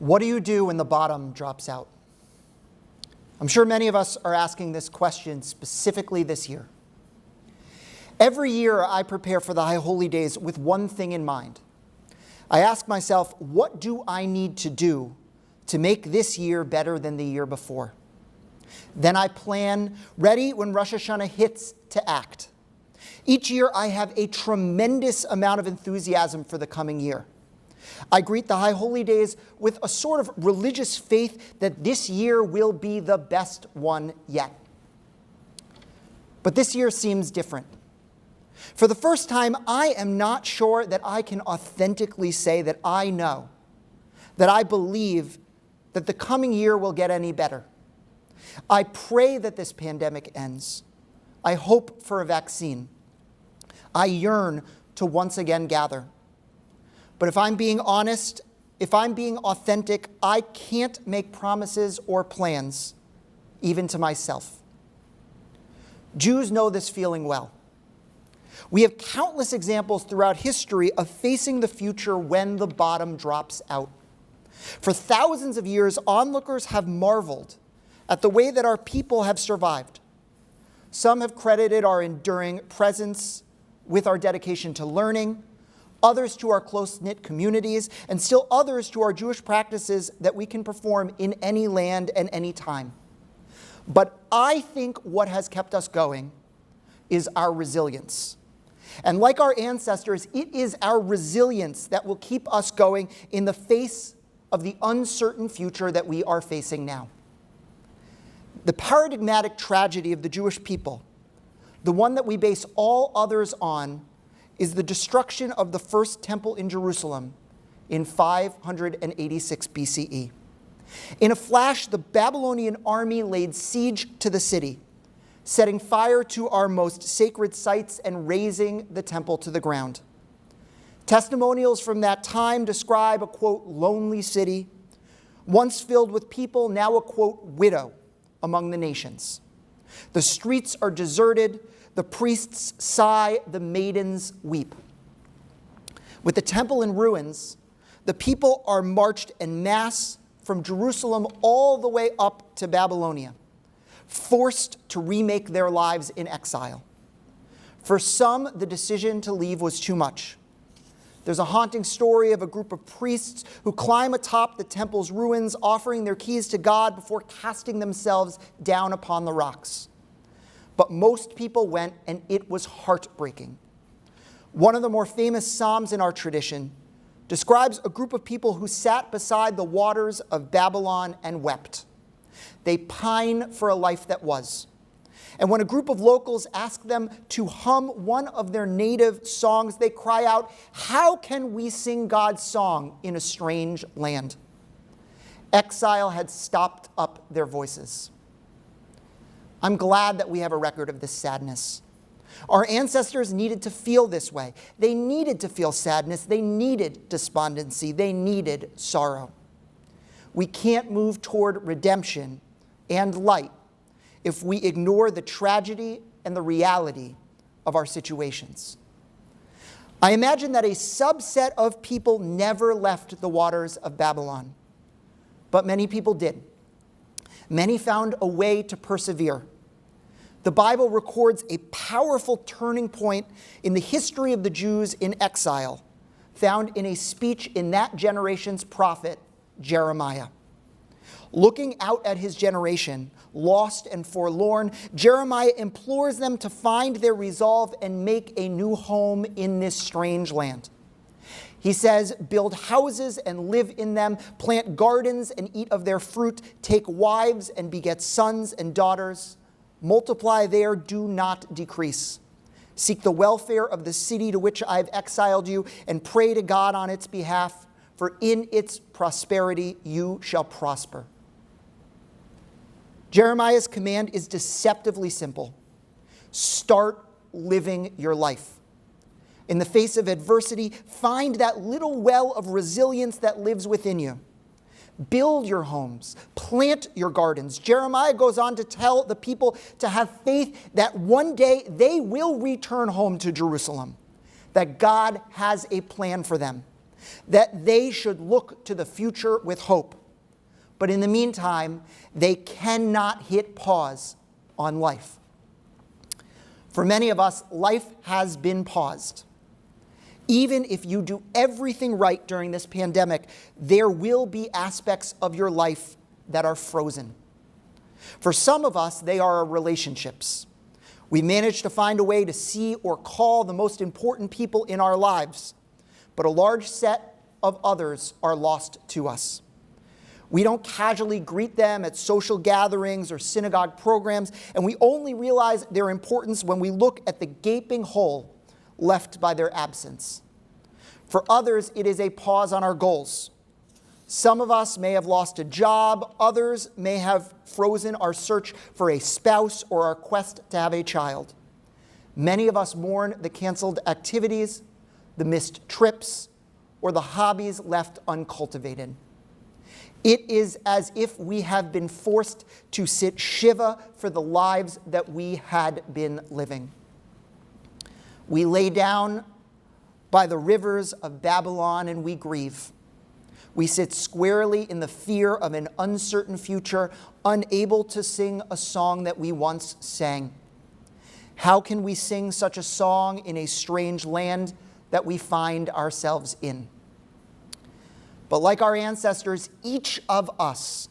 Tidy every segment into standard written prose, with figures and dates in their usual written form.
What do you do when the bottom drops out? I'm sure many of us are asking this question specifically this year. Every year I prepare for the High Holy Days with one thing in mind. I ask myself, what do I need to do to make this year better than the year before? Then I plan, ready when Rosh Hashanah hits, to act. Each year I have a tremendous amount of enthusiasm for the coming year. I greet the High Holy Days with a sort of religious faith that this year will be the best one yet. But this year seems different. For the first time, I am not sure that I can authentically say that I know, that I believe that the coming year will get any better. I pray that this pandemic ends. I hope for a vaccine. I yearn to once again gather. But if I'm being honest, if I'm being authentic, I can't make promises or plans, even to myself. Jews know this feeling well. We have countless examples throughout history of facing the future when the bottom drops out. For thousands of years, onlookers have marveled at the way that our people have survived. Some have credited our enduring presence with our dedication to learning, others to our close-knit communities, and still others to our Jewish practices that we can perform in any land and any time. But I think what has kept us going is our resilience. And like our ancestors, it is our resilience that will keep us going in the face of the uncertain future that we are facing now. The paradigmatic tragedy of the Jewish people, the one that we base all others on, is the destruction of the first temple in Jerusalem in 586 BCE. In a flash, the Babylonian army laid siege to the city, setting fire to our most sacred sites and razing the temple to the ground. Testimonials from that time describe a, quote, lonely city, once filled with people, now a, quote, widow among the nations. The streets are deserted, the priests sigh, the maidens weep. With the temple in ruins, the people are marched en masse from Jerusalem all the way up to Babylonia, forced to remake their lives in exile. For some, the decision to leave was too much. There's a haunting story of a group of priests who climb atop the temple's ruins, offering their keys to God before casting themselves down upon the rocks. But most people went, and it was heartbreaking. One of the more famous psalms in our tradition describes a group of people who sat beside the waters of Babylon and wept. They pine for a life that was. And when a group of locals ask them to hum one of their native songs, they cry out, "How can we sing God's song in a strange land?" Exile had stopped up their voices. I'm glad that we have a record of this sadness. Our ancestors needed to feel this way. They needed to feel sadness. They needed despondency. They needed sorrow. We can't move toward redemption and light if we ignore the tragedy and the reality of our situations. I imagine that a subset of people never left the waters of Babylon, but many people did. Many found a way to persevere. The Bible records a powerful turning point in the history of the Jews in exile, found in a speech in that generation's prophet, Jeremiah. Looking out at his generation, lost and forlorn, Jeremiah implores them to find their resolve and make a new home in this strange land. He says, build houses and live in them, plant gardens and eat of their fruit, take wives and beget sons and daughters, multiply there, do not decrease. Seek the welfare of the city to which I have exiled you, and pray to God on its behalf, for in its prosperity you shall prosper. Jeremiah's command is deceptively simple. Start living your life. In the face of adversity, find that little well of resilience that lives within you. Build your homes, plant your gardens. Jeremiah goes on to tell the people to have faith that one day they will return home to Jerusalem, that God has a plan for them. that they should look to the future with hope. But in the meantime, they cannot hit pause on life. For many of us, life has been paused. Even if you do everything right during this pandemic, there will be aspects of your life that are frozen. For some of us, they are our relationships. We managed to find a way to see or call the most important people in our lives, but a large set of others are lost to us. We don't casually greet them at social gatherings or synagogue programs, and we only realize their importance when we look at the gaping hole left by their absence. For others, it is a pause on our goals. Some of us may have lost a job. Others may have frozen our search for a spouse or our quest to have a child. Many of us mourn the canceled activities, the missed trips, or the hobbies left uncultivated. It is as if we have been forced to sit Shiva for the lives that we had been living. We lay down by the rivers of Babylon and we grieve. We sit squarely in the fear of an uncertain future, unable to sing a song that we once sang. How can we sing such a song in a strange land that we find ourselves in? But like our ancestors, each of us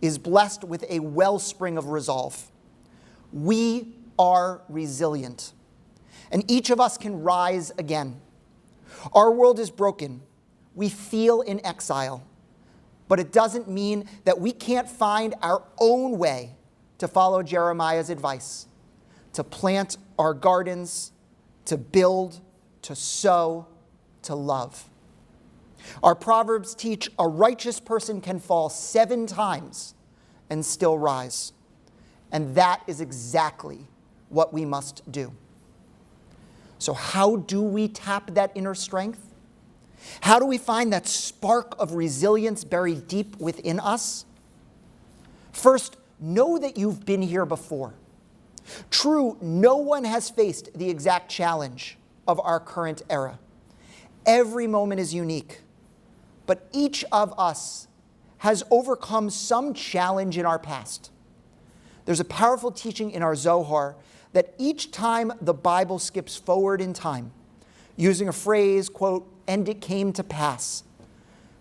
is blessed with a wellspring of resolve. We are resilient, and each of us can rise again. Our world is broken. We feel in exile, but it doesn't mean that we can't find our own way to follow Jeremiah's advice, to plant our gardens, to build, to sow, to love. Our Proverbs teach a righteous person can fall 7 times and still rise. And that is exactly what we must do. So how do we tap that inner strength? How do we find that spark of resilience buried deep within us? First, know that you've been here before. True, no one has faced the exact challenge of our current era. Every moment is unique, but each of us has overcome some challenge in our past. There's a powerful teaching in our Zohar that each time the Bible skips forward in time, using a phrase, quote, "and it came to pass,"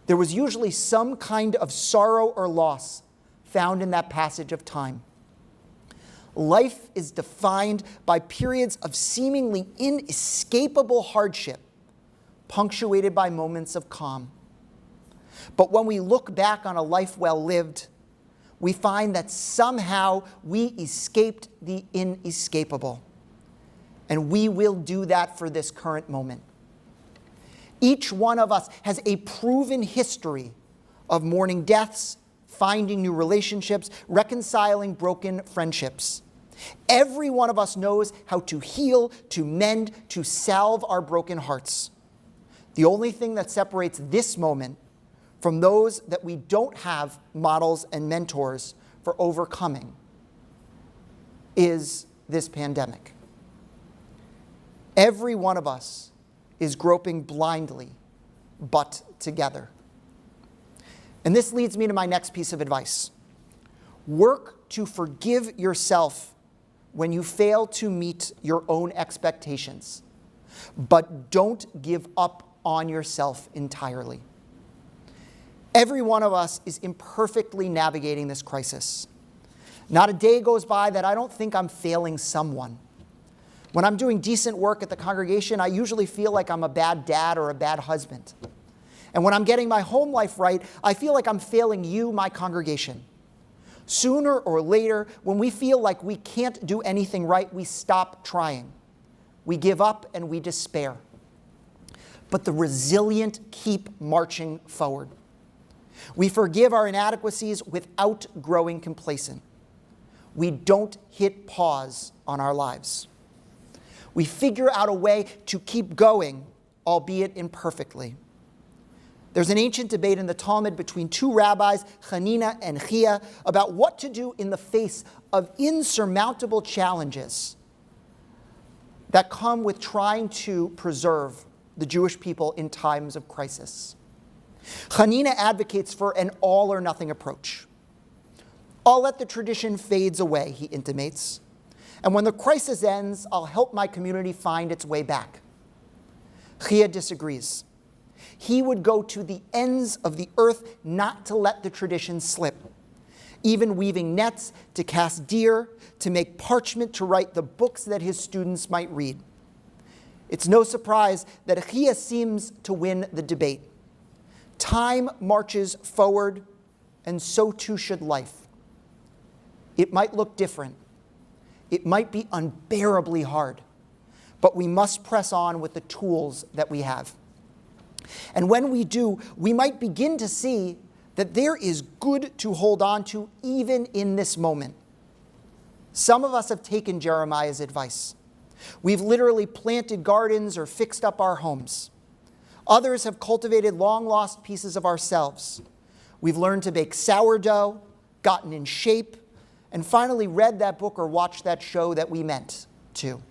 there was usually some kind of sorrow or loss found in that passage of time. Life is defined by periods of seemingly inescapable hardship, punctuated by moments of calm. But when we look back on a life well lived, we find that somehow we escaped the inescapable. And we will do that for this current moment. Each one of us has a proven history of mourning deaths, finding new relationships, reconciling broken friendships. Every one of us knows how to heal, to mend, to salve our broken hearts. The only thing that separates this moment from those that we don't have models and mentors for overcoming is this pandemic. Every one of us is groping blindly, but together. And this leads me to my next piece of advice. Work to forgive yourself when you fail to meet your own expectations, but don't give up on yourself entirely. Every one of us is imperfectly navigating this crisis. Not a day goes by that I don't think I'm failing someone. When I'm doing decent work at the congregation, I usually feel like I'm a bad dad or a bad husband. And when I'm getting my home life right, I feel like I'm failing you, my congregation. Sooner or later, when we feel like we can't do anything right, we stop trying. We give up and we despair. But the resilient keep marching forward. We forgive our inadequacies without growing complacent. We don't hit pause on our lives. We figure out a way to keep going, albeit imperfectly. There's an ancient debate in the Talmud between 2 rabbis, Hanina and Chia, about what to do in the face of insurmountable challenges that come with trying to preserve the Jewish people in times of crisis. Hanina advocates for an all-or-nothing approach. I'll let the tradition fades away, he intimates, and when the crisis ends, I'll help my community find its way back. Chia disagrees. He would go to the ends of the earth not to let the tradition slip, even weaving nets to cast deer, to make parchment to write the books that his students might read. It's no surprise that Chia seems to win the debate. Time marches forward, and so too should life. It might look different. It might be unbearably hard, but we must press on with the tools that we have. And when we do, we might begin to see that there is good to hold on to even in this moment. Some of us have taken Jeremiah's advice. We've literally planted gardens or fixed up our homes. Others have cultivated long-lost pieces of ourselves. We've learned to bake sourdough, gotten in shape, and finally read that book or watched that show that we meant to.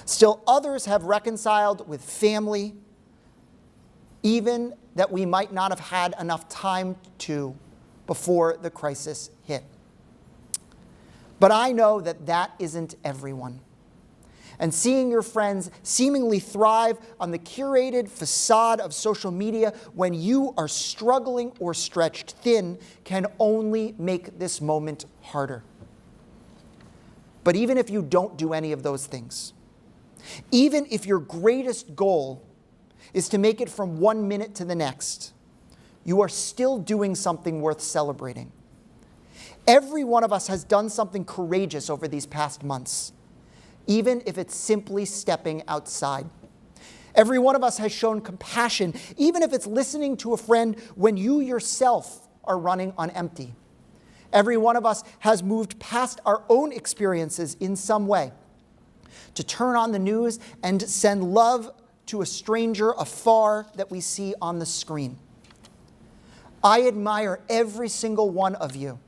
Still, others have reconciled with family, even that we might not have had enough time to before the crisis hit. But I know that that isn't everyone. And seeing your friends seemingly thrive on the curated facade of social media when you are struggling or stretched thin can only make this moment harder. But even if you don't do any of those things, even if your greatest goal is to make it from 1 minute to the next, you are still doing something worth celebrating. Every one of us has done something courageous over these past months, even if it's simply stepping outside. Every one of us has shown compassion, even if it's listening to a friend when you yourself are running on empty. Every one of us has moved past our own experiences in some way to turn on the news and send love to a stranger afar that we see on the screen. I admire every single one of you,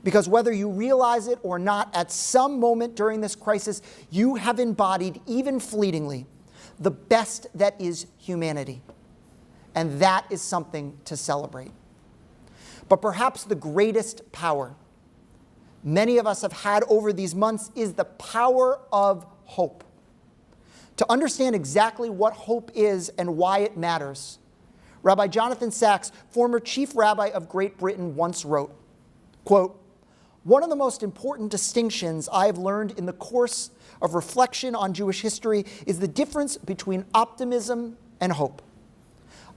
because whether you realize it or not, at some moment during this crisis, you have embodied, even fleetingly, the best that is humanity. And that is something to celebrate. But perhaps the greatest power many of us have had over these months is the power of hope. To understand exactly what hope is and why it matters, Rabbi Jonathan Sacks, former chief rabbi of Great Britain, once wrote, quote, "One of the most important distinctions I have learned in the course of reflection on Jewish history is the difference between optimism and hope.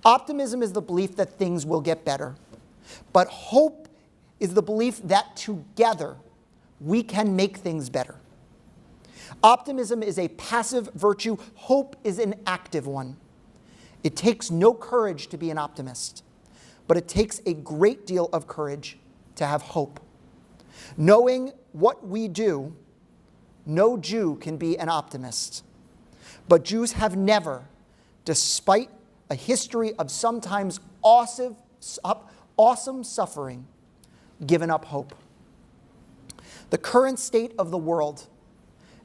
Optimism is the belief that things will get better, but hope is the belief that together we can make things better. Optimism is a passive virtue. Hope is an active one. It takes no courage to be an optimist, but it takes a great deal of courage to have hope. Knowing what we do, no Jew can be an optimist. But Jews have never, despite a history of sometimes awesome suffering, given up hope. The current state of the world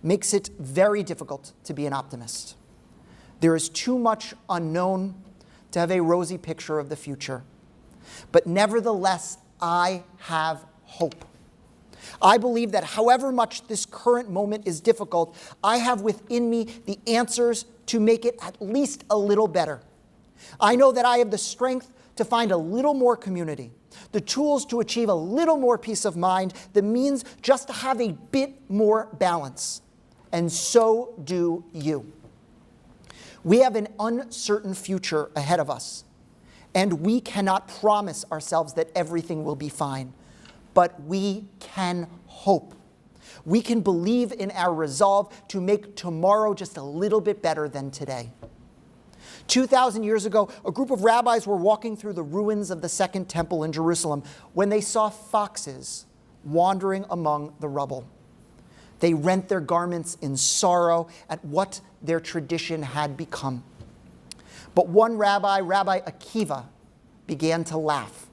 makes it very difficult to be an optimist. There is too much unknown to have a rosy picture of the future. But nevertheless, I have hope. I believe that however much this current moment is difficult, I have within me the answers to make it at least a little better. I know that I have the strength to find a little more community, the tools to achieve a little more peace of mind, the means just to have a bit more balance. And so do you. We have an uncertain future ahead of us, and we cannot promise ourselves that everything will be fine. But we can hope. We can believe in our resolve to make tomorrow just a little bit better than today. 2,000 years ago, a group of rabbis were walking through the ruins of the Second Temple in Jerusalem when they saw foxes wandering among the rubble. They rent their garments in sorrow at what their tradition had become. But one rabbi, Rabbi Akiva, began to laugh.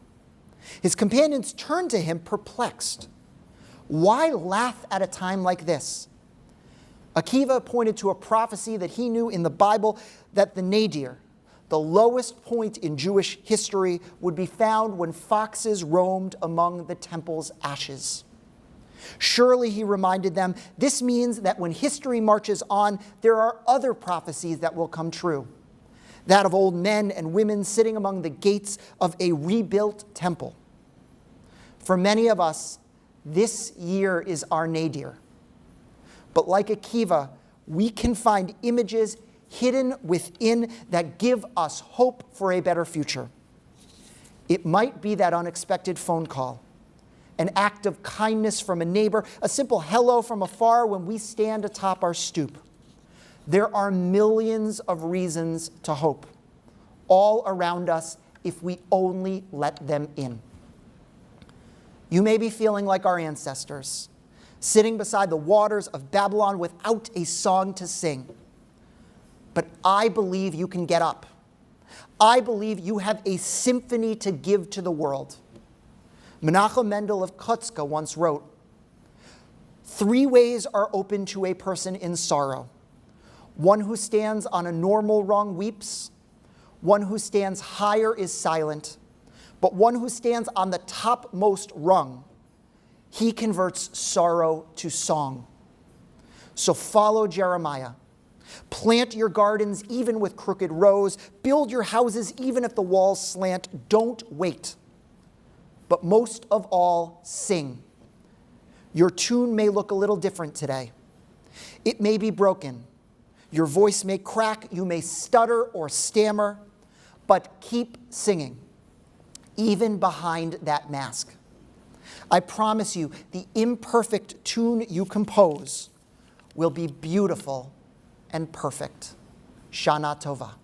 His companions turned to him perplexed. Why laugh at a time like this? Akiva pointed to a prophecy that he knew in the Bible that the nadir, the lowest point in Jewish history, would be found when foxes roamed among the temple's ashes. Surely, he reminded them, this means that when history marches on, there are other prophecies that will come true. That of old men and women sitting among the gates of a rebuilt temple. For many of us, this year is our nadir. But like Akiva, we can find images hidden within that give us hope for a better future. It might be that unexpected phone call, an act of kindness from a neighbor, a simple hello from afar when we stand atop our stoop. There are millions of reasons to hope, all around us if we only let them in. You may be feeling like our ancestors, sitting beside the waters of Babylon without a song to sing. But I believe you can get up. I believe you have a symphony to give to the world. Menachem Mendel of Kotzka once wrote, 3 ways are open to a person in sorrow. One who stands on a normal rung weeps. One who stands higher is silent. But one who stands on the topmost rung, he converts sorrow to song. So follow Jeremiah. Plant your gardens even with crooked rows. Build your houses even if the walls slant. Don't wait. But most of all, sing. Your tune may look a little different today. It may be broken. Your voice may crack. You may stutter or stammer. But keep singing, even behind that mask. I promise you, the imperfect tune you compose will be beautiful and perfect. Shana Tova.